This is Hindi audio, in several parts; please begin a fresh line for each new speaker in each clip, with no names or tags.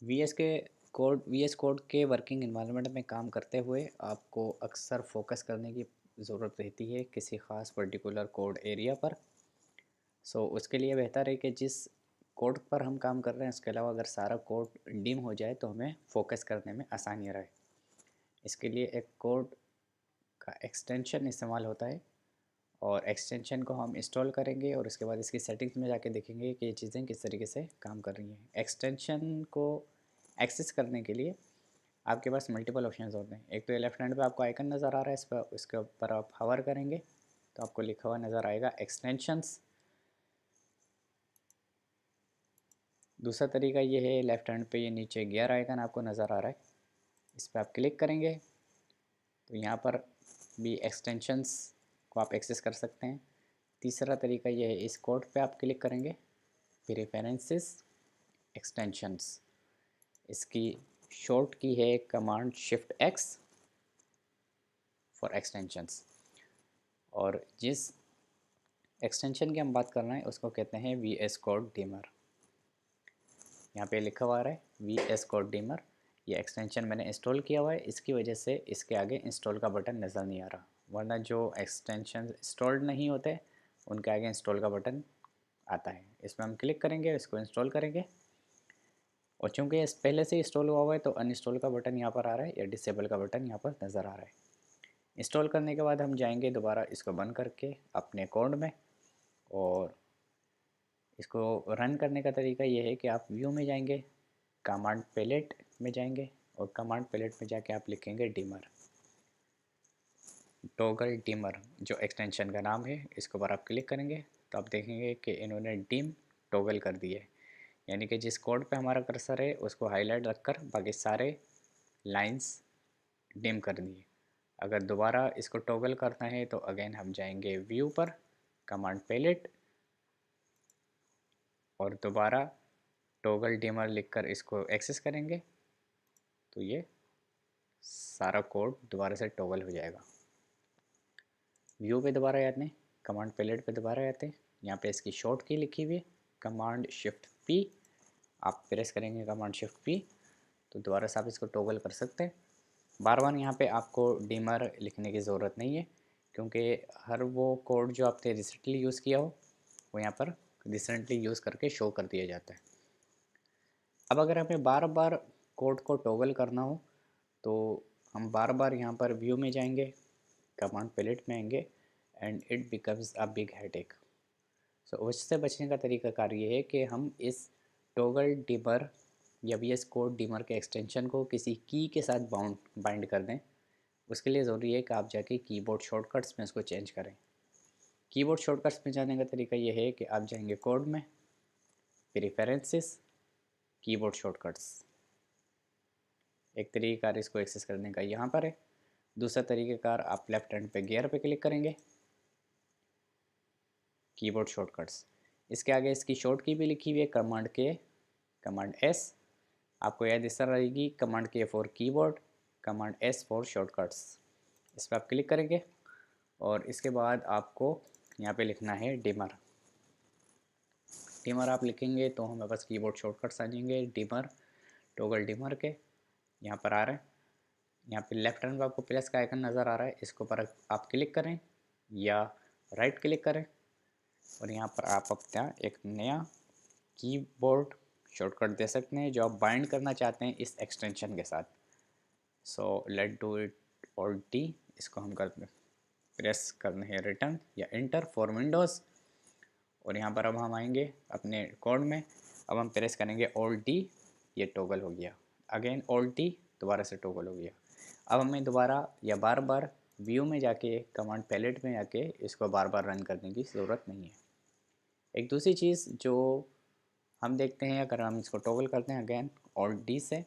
वी एस कोड के वर्किंग इन्वायरमेंट में काम करते हुए आपको अक्सर फोकस करने की ज़रूरत रहती है किसी ख़ास पर्टिकुलर कोड एरिया पर। उसके लिए बेहतर है कि जिस कोड पर हम काम कर रहे हैं उसके अलावा अगर सारा कोड डिम हो जाए तो हमें फोकस करने में आसानी रहे। इसके लिए एक कोड का एक्सटेंशन इस्तेमाल होता है और एक्सटेंशन को हम इंस्टॉल करेंगे और उसके बाद इसकी सेटिंग्स में जाके देखेंगे कि ये चीज़ें किस तरीके से काम कर रही हैं। एक्सटेंशन को एक्सेस करने के लिए आपके पास मल्टीपल ऑप्शंस होते हैं। एक तो ये लेफ्ट हैंड पे आपको आइकन नज़र आ रहा है, इस पर इसके ऊपर आप हवर करेंगे तो आपको लिखा हुआ नज़र आएगा एक्सटेंशंस। दूसरा तरीका ये है, लेफ्ट हैंड पे ये नीचे गियर आइकन आपको नज़र आ रहा है, इस पर आप क्लिक करेंगे तो यहाँ पर भी एक्सटेंशंस को आप एक्सेस कर सकते हैं। तीसरा तरीका ये है, इस कोड पे आप क्लिक करेंगे, प्रेफरेंसेस एक्सटेंशंस, इसकी शॉर्ट की है command shift x for extensions. और जिस एक्सटेंशन की हम बात कर रहे हैं उसको कहते हैं वी एस कोड डिमर। यहाँ पे लिखा हुआ है वी एस कोड डिमर। ये एक्सटेंशन मैंने इंस्टॉल किया हुआ है, इसकी वजह से इसके आगे इंस्टॉल का बटन नज़र नहीं आ रहा, वरना जो एक्सटेंशन इंस्टॉल्ड नहीं होते उनके आगे इंस्टॉल का बटन आता है। इसमें हम क्लिक करेंगे, इसको इंस्टॉल करेंगे और चूँकि इस पहले से इंस्टॉल हुआ हुआ है तो अनइंस्टॉल का बटन यहाँ पर आ रहा है या डिसेबल का बटन यहाँ पर नज़र आ रहा है। इंस्टॉल करने के बाद हम जाएंगे दोबारा इसको बंद करके अपने कोड में, और इसको रन करने का तरीका ये है कि आप व्यू में जाएंगे, कमांड पैलेट में जाएंगे और कमांड पैलेट में जाके आप लिखेंगे डिमर, टॉगल डिमर जो एक्सटेंशन का नाम है। इसके ऊपर आप क्लिक करेंगे तो आप देखेंगे कि इन्होंने डिम टॉगल कर दिए, यानी कि जिस कोड पे हमारा कर्सर है उसको हाईलाइट रखकर बाकी सारे लाइंस डिम कर दिए। अगर दोबारा इसको टॉगल करना है तो अगेन हम जाएंगे व्यू पर, कमांड पैलेट, और दोबारा टॉगल डिमर लिखकर इसको एक्सेस करेंगे तो ये सारा कोड दोबारा से टॉगल हो जाएगा। व्यू पे दोबारा आते हैं, कमांड पैलेट पे दोबारा आते हैं, यहाँ पे इसकी शॉर्ट की लिखी हुई है कमांड शिफ्ट पी। आप प्रेस करेंगे कमांड शिफ्ट पी तो दोबारा से आप इसको टॉगल कर सकते हैं। बार बार यहाँ पे आपको डिमर लिखने की ज़रूरत नहीं है, क्योंकि हर वो कोड जो आपने रिसेंटली यूज़ किया हो वो यहाँ पर रिसेंटली यूज़ करके शो कर दिया जाता है। अब अगर हमें बार बार कोड को टॉगल करना हो तो हम बार बार यहाँ पर व्यू में जाएंगे, कमांड पैलेट में आएंगे and it becomes a big headache. उससे बचने का तरीकाकार ये है कि हम इस टॉगल डिमर या वी एस कोड डिमर के एक्सटेंशन को किसी की के साथ बाइंड कर दें। उसके लिए ज़रूरी है कि आप जाके कीबोर्ड शॉर्टकट्स में इसको चेंज करें। कीबोर्ड शॉर्टकट्स में जाने का तरीका ये है कि आप जाएंगे कोड में, प्रेफरेंसेस, कीबोर्ड शॉर्टकट्स। एक तरीक़ाकार इसको एक्सेस करने का यहाँ पर है। दूसरा तरीक़ाकार आप लेफ्ट हैंड पे गियर पे क्लिक करेंगे, कीबोर्ड शॉर्टकट्स, इसके आगे इसकी शॉर्ट की भी लिखी हुई है कमांड के, कमांड एस। आपको याद इस तरह रहेगी, कमांड के for keyboard, command S for shortcuts. इस पर आप क्लिक करेंगे और इसके बाद आपको यहाँ पे लिखना है डिमर। डिमर आप लिखेंगे तो हमें बस कीबोर्ड शॉर्टकट्स आ जाएंगे, डिमर, टॉगल डिमर के यहाँ पर आ रहे हैं। यहाँ पे लेफ्ट हैंड में आपको प्लस का आइकन नज़र आ रहा है, इसके ऊपर आप क्लिक करें या राइट क्लिक करें और यहाँ पर आप अपना एक नया कीबोर्ड शॉर्टकट दे सकते हैं जो आप बाइंड करना चाहते हैं इस एक्सटेंशन के साथ। लेट डू इट और डी, इसको हम कर प्रेस करना है रिटर्न या इंटर फॉर विंडोज़, और यहाँ पर अब हम आएंगे अपने कोड में। अब हम प्रेस करेंगे ऑल्ट डी, ये टॉगल हो गया, अगेन ऑल्ट डी, दोबारा से टॉगल हो गया। अब हमें दोबारा या बार बार व्यू में जाके कमांड पैलेट में जाके इसको बार बार रन करने की ज़रूरत नहीं है। एक दूसरी चीज़ जो हम देखते हैं, अगर हम इसको टॉगल करते हैं अगेन ऑल्ट डी से,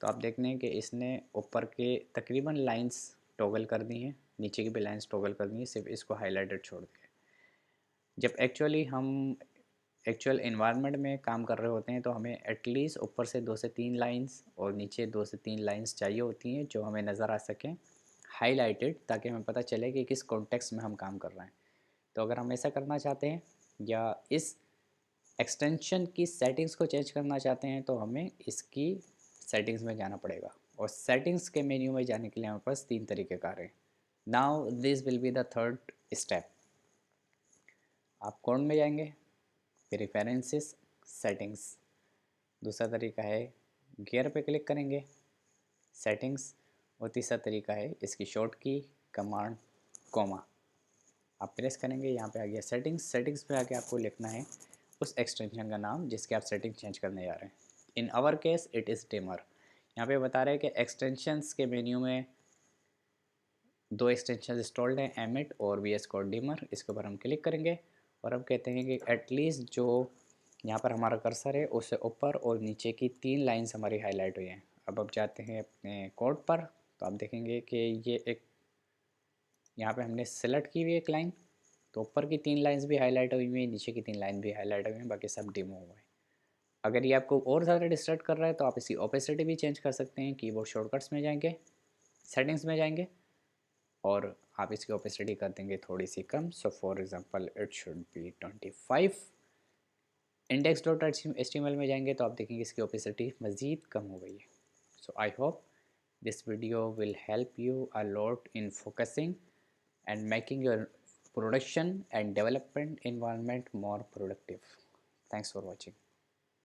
तो आप देखते हैं कि इसने ऊपर के तकरीबन लाइंस टॉगल कर दी हैं, नीचे की भी लाइंस टॉगल कर दी हैं, सिर्फ इसको हाईलाइटेड छोड़ दिया। जब एक्चुअली हम एक्चुअल इन्वायरमेंट में काम कर रहे होते हैं तो हमें एटलीस्ट ऊपर से 2 से 3 लाइंस और नीचे 2 से 3 लाइंस चाहिए होती हैं जो हमें नज़र आ सकें हाईलाइटेड, ताकि हमें पता चले कि किस कॉन्टेक्स्ट में हम काम कर रहे हैं। तो अगर हम ऐसा करना चाहते हैं या इस एक्सटेंशन की सेटिंग्स को चेंज करना चाहते हैं तो हमें इसकी सेटिंग्स में जाना पड़ेगा, और सेटिंग्स के मेन्यू में जाने के लिए हमारे पास 3 तरीक़ेकार हैं। Now this will be the third step. आप कोड में जाएंगे, प्रेफरेंसेस, सेटिंग्स। दूसरा तरीका है गियर पे क्लिक करेंगे, सेटिंग्स। और तीसरा तरीका है इसकी शॉर्ट की कमांड कोमा। आप प्रेस करेंगे, यहाँ पे आ गया सेटिंग्स। सेटिंग्स पे आके आपको लिखना है उस एक्सटेंशन का नाम जिसके आप सेटिंग चेंज करने जा रहे हैं। In our case it is dimer. यहाँ पे बता रहे हैं कि एक्सटेंशंस के मेन्यू में 2 एक्सटेंशन इंस्टॉल्ड हैं, एमिट और वी एस कोड डिमर। इसके ऊपर हम क्लिक करेंगे और अब कहते हैं कि एटलीस्ट जो यहाँ पर हमारा कर्सर है उससे ऊपर और नीचे की 3 लाइन्स हमारी हाईलाइट हुई हैं। अब जाते हैं अपने कोड पर, तो आप देखेंगे कि ये एक यहाँ पे हमने सेलेक्ट की हुई एक लाइन, तो ऊपर की 3 लाइन्स भी हाईलाइट हुई हुई हैं, नीचे की 3 लाइन भी हाईलाइट हुई हैं, बाकी सब डिमो हुए हैं। अगर ये आपको और ज़्यादा डिस्ट्रैक्ट कर रहा है तो आप इसकी ओपेसिटी भी चेंज कर सकते हैं। कीबोर्ड शॉर्टकट्स में जाएंगे, सेटिंग्स में जाएंगे और आप इसकी ओपेसिटी कर देंगे थोड़ी सी कम। So for example it should be 25। Index dot H T M L में जाएंगे तो आप देखेंगे इसकी ओपेसिटी मज़ीद कम हो गई है। So I hope this video will help you a lot in focusing and making your production and development environment more productive. Thanks for watching.